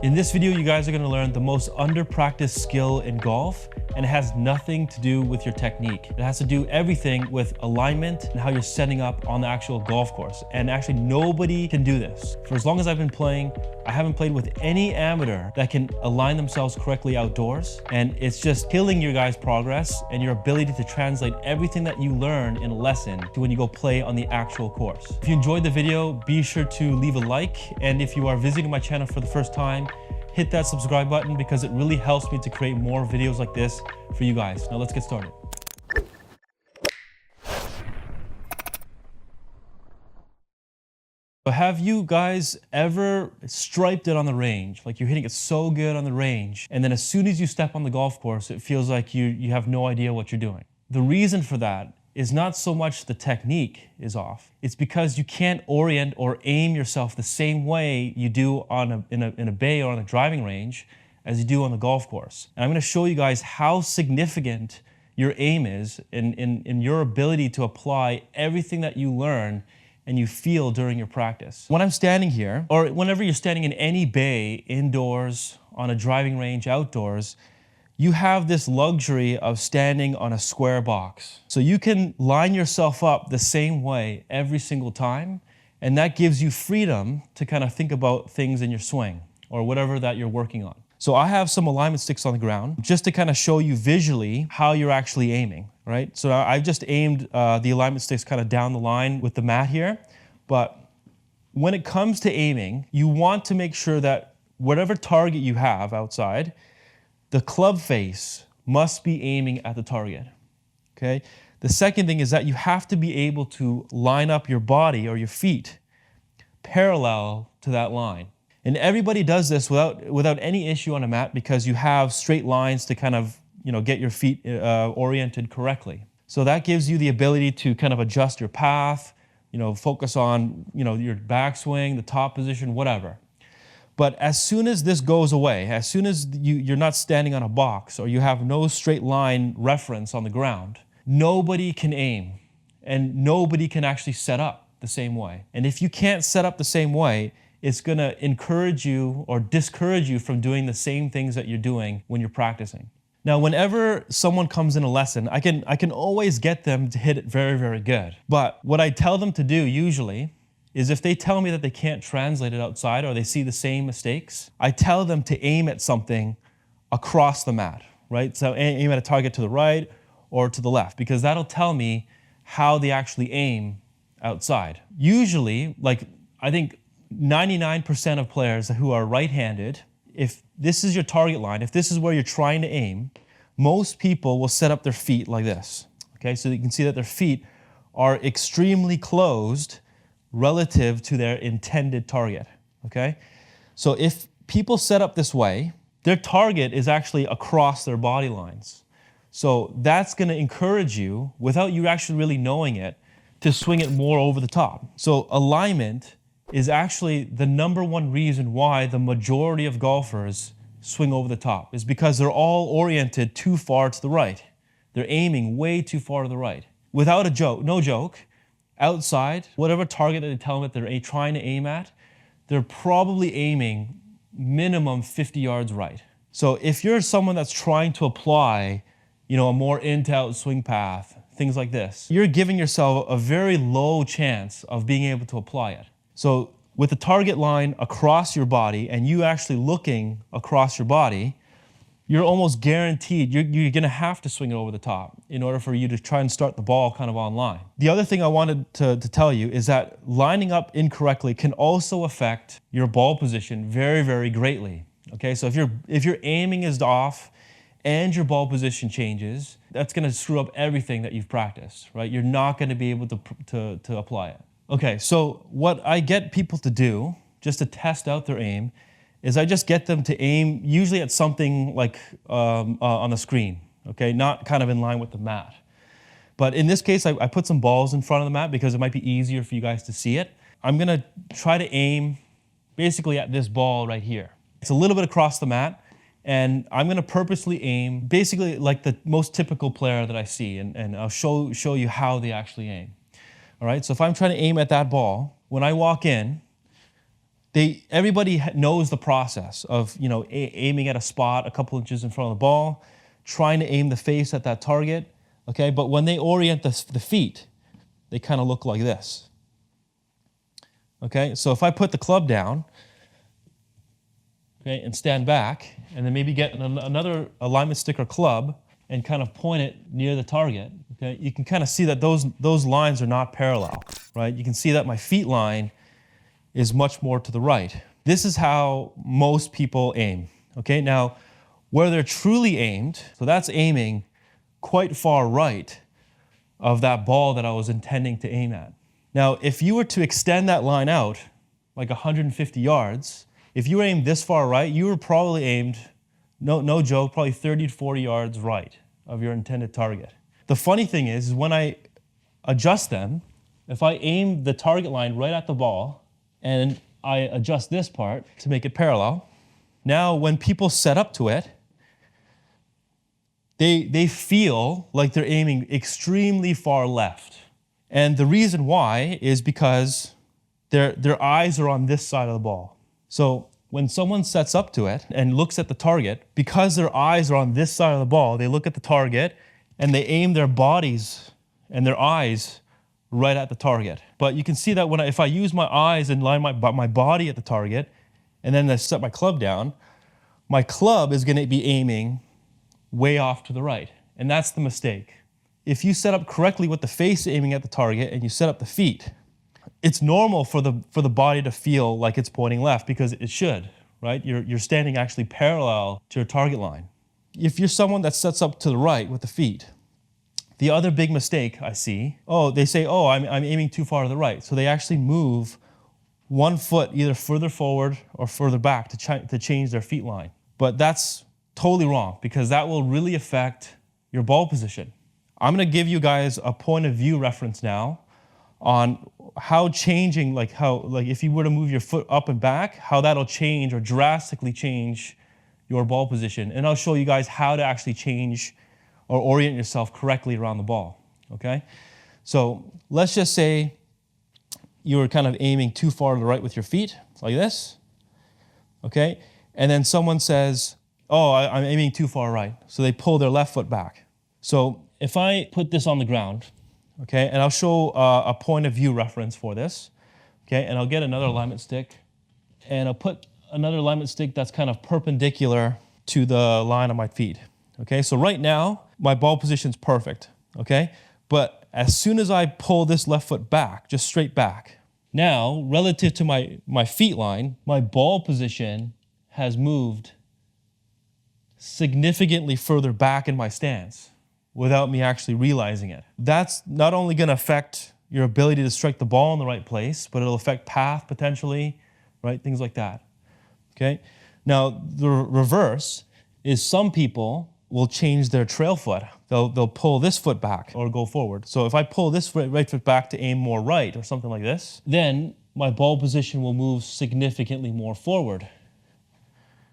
In this video, you guys are going to learn the most under-practiced skill in golf, and it has nothing to do with your technique. It has to do everything with alignment and how you're setting up on the actual golf course. And actually, nobody can do this. For as long as I've been playing, I haven't played with any amateur that can align themselves correctly outdoors. And it's just killing your guys' progress and your ability to translate everything that you learn in a lesson to when you go play on the actual course. If you enjoyed the video, be sure to leave a like. And if you are visiting my channel for the first time, hit that subscribe button because it really helps me to create more videos like this for you guys. Now let's get started. So have you guys ever striped it on the range? Like you're hitting it so good on the range, and then as soon as you step on the golf course, it feels like you have no idea what you're doing. The reason for that is not so much the technique is off. It's because you can't orient or aim yourself the same way you do in a bay or on a driving range as you do on the golf course. And I'm going to show you guys how significant your aim is in your ability to apply everything that you learn and you feel during your practice. When I'm standing here, or whenever you're standing in any bay, indoors, on a driving range, outdoors, you have this luxury of standing on a square box. So you can line yourself up the same way every single time, and that gives you freedom to kind of think about things in your swing or whatever that you're working on. So I have some alignment sticks on the ground just to kind of show you visually how you're actually aiming, right? So I've just aimed the alignment sticks kind of down the line with the mat here, but when it comes to aiming, you want to make sure that whatever target you have outside, the club face must be aiming at the target, okay? The second thing is that you have to be able to line up your body or your feet parallel to that line. And everybody does this without any issue on a mat because you have straight lines to kind of, get your feet oriented correctly. So that gives you the ability to kind of adjust your path, focus on, your backswing, the top position, whatever. But as soon as this goes away, as soon as you're not standing on a box or you have no straight line reference on the ground, nobody can aim and nobody can actually set up the same way. And if you can't set up the same way, it's going to encourage you or discourage you from doing the same things that you're doing when you're practicing. Now, whenever someone comes in a lesson, I can always get them to hit it very, very good. But what I tell them to do usually is if they tell me that they can't translate it outside or they see the same mistakes, I tell them to aim at something across the mat, right? So aim at a target to the right or to the left, because that'll tell me how they actually aim outside. Usually, I think 99% of players who are right-handed, if this is your target line, if this is where you're trying to aim, most people will set up their feet like this, okay? So you can see that their feet are extremely closed relative to their intended target, okay? So if people set up this way, their target is actually across their body lines. So that's gonna encourage you, without you actually really knowing it, to swing it more over the top. So alignment is actually the #1 reason why the majority of golfers swing over the top, is because they're all oriented too far to the right. They're aiming way too far to the right. Without a joke, no joke, outside, whatever target that they tell them that they're trying to aim at, they're probably aiming minimum 50 yards right. So if you're someone that's trying to apply, a more in-to-out swing path, things like this, you're giving yourself a very low chance of being able to apply it. So with the target line across your body and you actually looking across your body, you're almost guaranteed you're going to have to swing it over the top in order for you to try and start the ball kind of on line. The other thing I wanted to tell you is that lining up incorrectly can also affect your ball position very, very greatly. Okay, so if your aiming is off and your ball position changes, that's going to screw up everything that you've practiced, right? You're not going to be able to apply it. Okay, so what I get people to do, just to test out their aim, is I just get them to aim usually at something like on the screen, okay? Not kind of in line with the mat. But in this case, I put some balls in front of the mat because it might be easier for you guys to see it. I'm gonna try to aim basically at this ball right here. It's a little bit across the mat, and I'm gonna purposely aim basically like the most typical player that I see, and I'll show you how they actually aim. All right, so if I'm trying to aim at that ball, when I walk in, Everybody knows the process of, aiming at a spot a couple inches in front of the ball, trying to aim the face at that target, okay? But when they orient the feet, they kind of look like this, okay? So if I put the club down, okay, and stand back, and then maybe get another alignment stick or club and kind of point it near the target, okay, you can kind of see that those lines are not parallel, right? You can see that my feet line is much more to the right. This is how most people aim, okay? Now, where they're truly aimed, so that's aiming quite far right of that ball that I was intending to aim at. Now, if you were to extend that line out like 150 yards, if you were aimed this far right, you were probably aimed, no joke, probably 30 to 40 yards right of your intended target. The funny thing is when I adjust them, if I aim the target line right at the ball and I adjust this part to make it parallel, now when people set up to it, they feel like they're aiming extremely far left. And the reason why is because their eyes are on this side of the ball. So when someone sets up to it and looks at the target, because their eyes are on this side of the ball, they look at the target and they aim their bodies and their eyes right at the target. But you can see that if I use my eyes and line my body at the target, and then I set my club down, my club is going to be aiming way off to the right. And that's the mistake. If you set up correctly with the face aiming at the target and you set up the feet, it's normal for the body to feel like it's pointing left because it should, right? You're standing actually parallel to your target line. If you're someone that sets up to the right with the feet, the other big mistake I see, they say, I'm aiming too far to the right. So they actually move one foot either further forward or further back to change their feet line. But that's totally wrong because that will really affect your ball position. I'm going to give you guys a point of view reference now on how changing, if you were to move your foot up and back, how that'll change or drastically change your ball position. And I'll show you guys how to actually change or orient yourself correctly around the ball, okay? So let's just say you were kind of aiming too far to the right with your feet, like this, okay? And then someone says, I'm aiming too far right. So they pull their left foot back. So if I put this on the ground, okay, and I'll show a point of view reference for this, okay, and I'll get another alignment stick, and I'll put another alignment stick that's kind of perpendicular to the line of my feet, okay? So right now, my ball position's perfect, okay? But as soon as I pull this left foot back, just straight back, now, relative to my feet line, my ball position has moved significantly further back in my stance without me actually realizing it. That's not only going to affect your ability to strike the ball in the right place, but it'll affect path potentially, right? Things like that, okay? Now, the reverse is some people will change their trail foot. They'll pull this foot back or go forward. So if I pull this right foot back to aim more right or something like this, then my ball position will move significantly more forward.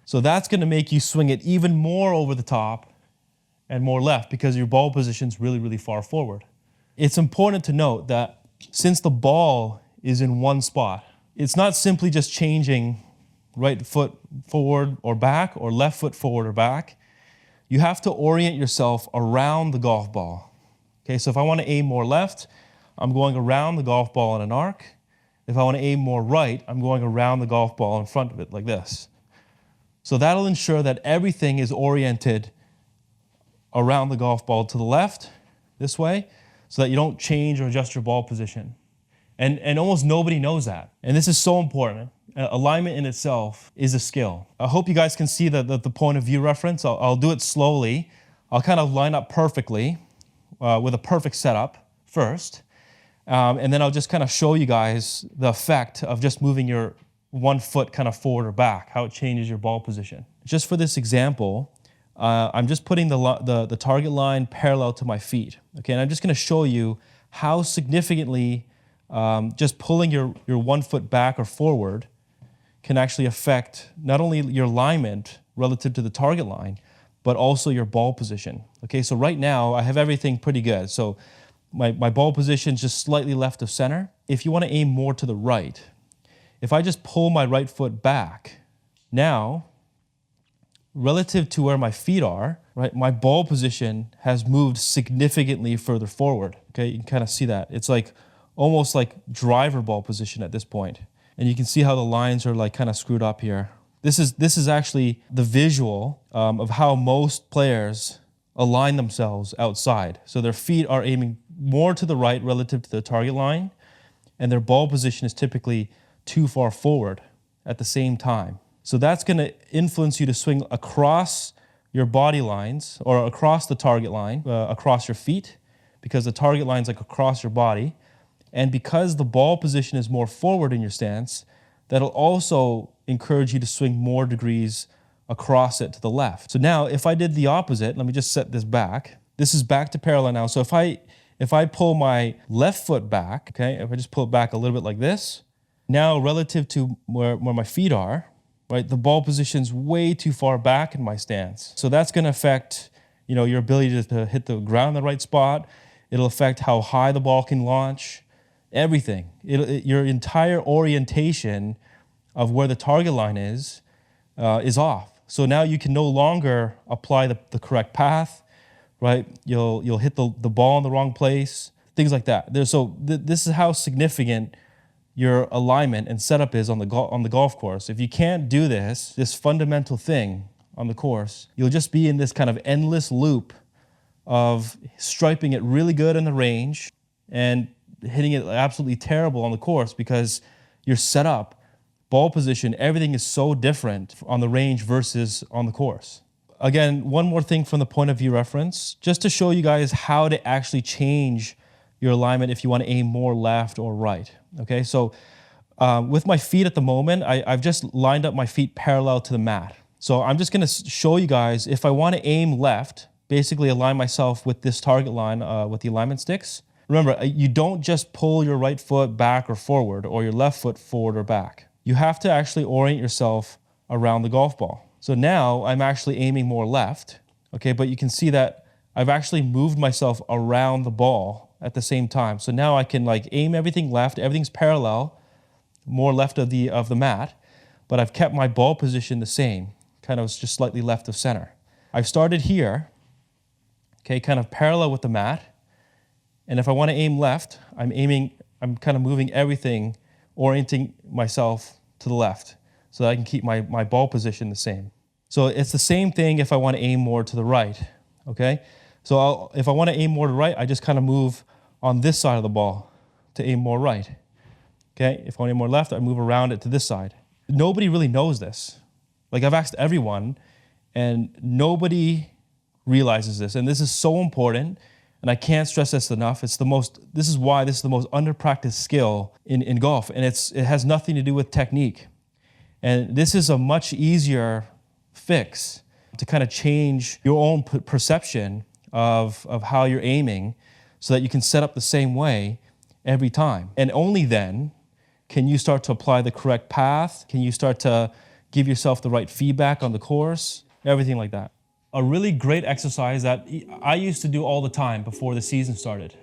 So that's going to make you swing it even more over the top and more left because your ball position's really, really far forward. It's important to note that since the ball is in one spot, it's not simply just changing right foot forward or back or left foot forward or back. You have to orient yourself around the golf ball. Okay, so if I want to aim more left, I'm going around the golf ball in an arc. If I want to aim more right, I'm going around the golf ball in front of it like this. So that'll ensure that everything is oriented around the golf ball to the left, this way, so that you don't change or adjust your ball position. And almost nobody knows that. And this is so important. Alignment in itself is a skill. I hope you guys can see the point of view reference. I'll do it slowly. I'll kind of line up perfectly with a perfect setup first. And then I'll just kind of show you guys the effect of just moving your one foot kind of forward or back, how it changes your ball position. Just for this example, I'm just putting the target line parallel to my feet. Okay, and I'm just going to show you how significantly just pulling your 1 foot back or forward can actually affect not only your alignment relative to the target line, but also your ball position. Okay, so right now I have everything pretty good. So my ball position is just slightly left of center. If you want to aim more to the right, if I just pull my right foot back, now, relative to where my feet are, right, my ball position has moved significantly further forward. Okay, you can kind of see that. It's like almost like driver ball position at this point. And you can see how the lines are like kind of screwed up here. This is actually the visual of how most players align themselves outside. So their feet are aiming more to the right relative to the target line, and their ball position is typically too far forward at the same time. So that's going to influence you to swing across your body lines or across the target line, across your feet, because the target line's like across your body. And because the ball position is more forward in your stance, that'll also encourage you to swing more degrees across it to the left. So now if I did the opposite, let me just set this back. This is back to parallel now. So if I pull my left foot back, okay, if I just pull it back a little bit like this, now relative to where my feet are, right, the ball position's way too far back in my stance. So that's going to affect, your ability to hit the ground in the right spot. It'll affect how high the ball can launch, everything. Your entire orientation of where the target line is off. So now you can no longer apply the correct path, right? You'll hit the ball in the wrong place, things like that. This is how significant your alignment and setup is on the golf course. If you can't do this fundamental thing on the course, you'll just be in this kind of endless loop of striping it really good in the range and hitting it absolutely terrible on the course because your setup, ball position, everything is so different on the range versus on the course. Again, one more thing from the point of view reference, just to show you guys how to actually change your alignment if you want to aim more left or right. Okay, so with my feet at the moment, I've just lined up my feet parallel to the mat. So I'm just going to show you guys, if I want to aim left, basically align myself with this target line with the alignment sticks. Remember, you don't just pull your right foot back or forward or your left foot forward or back. You have to actually orient yourself around the golf ball. So now I'm actually aiming more left, okay, but you can see that I've actually moved myself around the ball at the same time. So now I can like aim everything left, everything's parallel, more left of the mat, but I've kept my ball position the same, kind of just slightly left of center. I've started here, okay, kind of parallel with the mat, and if I want to aim left, I'm kind of moving everything, orienting myself to the left so that I can keep my ball position the same. So it's the same thing if I want to aim more to the right, okay? So if I want to aim more to the right, I just kind of move on this side of the ball to aim more right, okay? If I want to aim more left, I move around it to this side. Nobody really knows this. Like I've asked everyone, and nobody realizes this, and this is so important. And I can't stress this enough. This is why this is the most under-practiced skill in golf. And it has nothing to do with technique. And this is a much easier fix to kind of change your own perception of how you're aiming so that you can set up the same way every time. And only then can you start to apply the correct path. Can you start to give yourself the right feedback on the course, everything like that. A really great exercise that I used to do all the time before the season started,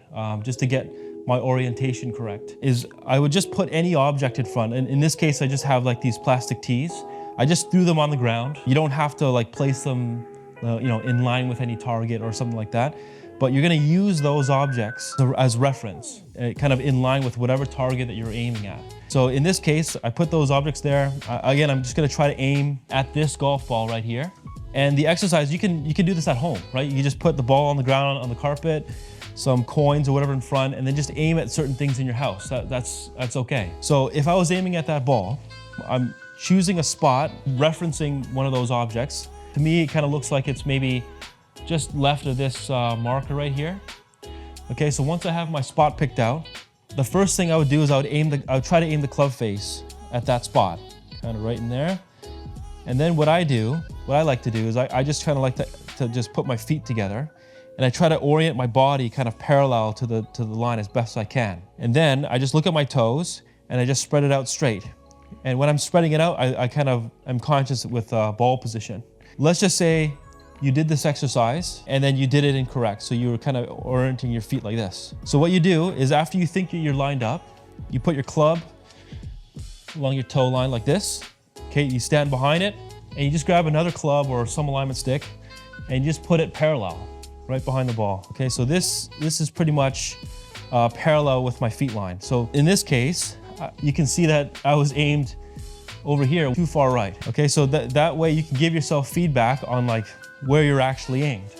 just to get my orientation correct, is I would just put any object in front. And in this case, I just have like these plastic tees. I just threw them on the ground. You don't have to like place them, in line with any target or something like that. But you're going to use those objects as reference, kind of in line with whatever target that you're aiming at. So in this case, I put those objects there. Again, I'm just going to try to aim at this golf ball right here. And the exercise, you can do this at home, right? You just put the ball on the ground, on the carpet, some coins or whatever in front, and then just aim at certain things in your house. That's okay. So if I was aiming at that ball, I'm choosing a spot, referencing one of those objects. To me, it kind of looks like it's maybe just left of this marker right here. Okay, so once I have my spot picked out, the first thing I would do is I would try to aim the club face at that spot, kind of right in there. And then what I like to do is I just kind of like to just put my feet together, and I try to orient my body kind of parallel to the line as best I can. And then I just look at my toes and I just spread it out straight. And when I'm spreading it out, I'm conscious with ball position. Let's just say you did this exercise and then you did it incorrect. So you were kind of orienting your feet like this. So what you do is after you think you're lined up, you put your club along your toe line like this. Okay, you stand behind it, and you just grab another club or some alignment stick, and you just put it parallel, right behind the ball. Okay, so this is pretty much parallel with my feet line. So in this case, you can see that I was aimed over here too far right. Okay, so that way you can give yourself feedback on like where you're actually aimed.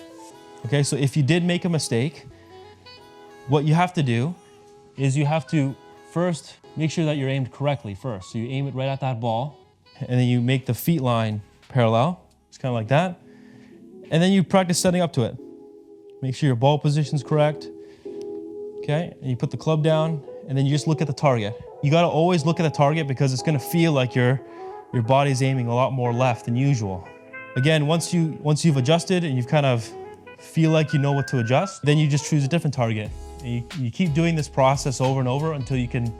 Okay, so if you did make a mistake, what you have to do is you have to first make sure that you're aimed correctly first. So you aim it right at that ball, and then you make the feet line parallel. It's kind of like that. And then you practice setting up to it. Make sure your ball position's correct. Okay, and you put the club down, and then you just look at the target. You gotta always look at the target because it's gonna feel like your body's aiming a lot more left than usual. Again, once you've adjusted and you've kind of feel like you know what to adjust, then you just choose a different target. And you keep doing this process over and over until you can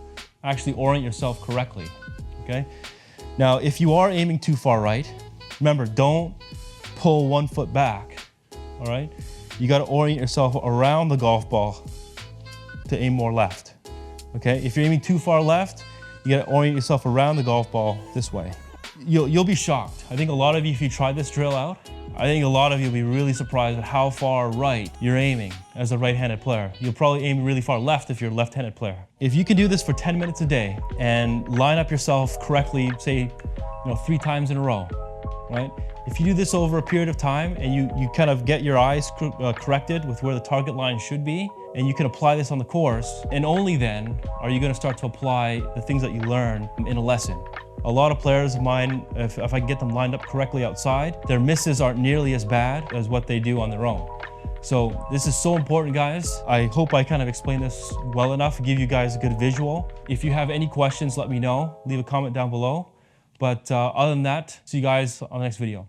actually orient yourself correctly, okay? Now, if you are aiming too far right, remember, don't pull 1 foot back, all right? You gotta orient yourself around the golf ball to aim more left, okay? If you're aiming too far left, you gotta orient yourself around the golf ball this way. You'll be shocked. I think a lot of you, if you try this drill out, I think a lot of you will be really surprised at how far right you're aiming as a right-handed player. You'll probably aim really far left if you're a left-handed player. If you can do this for 10 minutes a day and line up yourself correctly, say, 3 times in a row, right? If you do this over a period of time and you kind of get your eyes corrected with where the target line should be, and you can apply this on the course, and only then are you gonna start to apply the things that you learn in a lesson. A lot of players of mine, if I can get them lined up correctly outside, their misses aren't nearly as bad as what they do on their own. So this is so important, guys. I hope I kind of explained this well enough to give you guys a good visual. If you have any questions, let me know. Leave a comment down below. But other than that, see you guys on the next video.